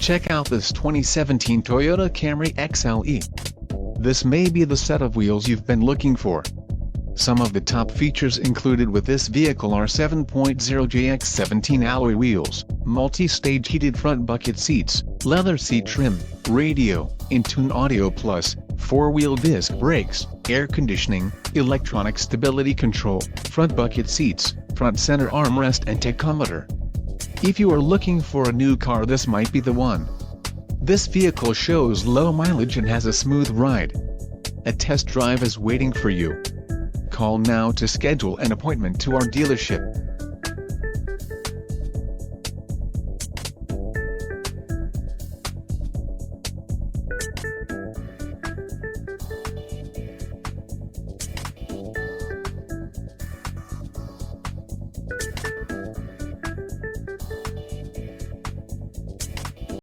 Check out this 2017 Toyota Camry XLE. This may be the set of wheels you've been looking for. Some of the top features included with this vehicle are 7.0JX17 alloy wheels, multi-stage heated front bucket seats, leather seat trim, radio, in-tune audio plus, 4-wheel disc brakes, air conditioning, electronic stability control, front bucket seats, front center armrest and tachometer. If you are looking for a new car, this might be the one. This vehicle shows low mileage and has a smooth ride. A test drive is waiting for you. Call now to schedule an appointment to our dealership.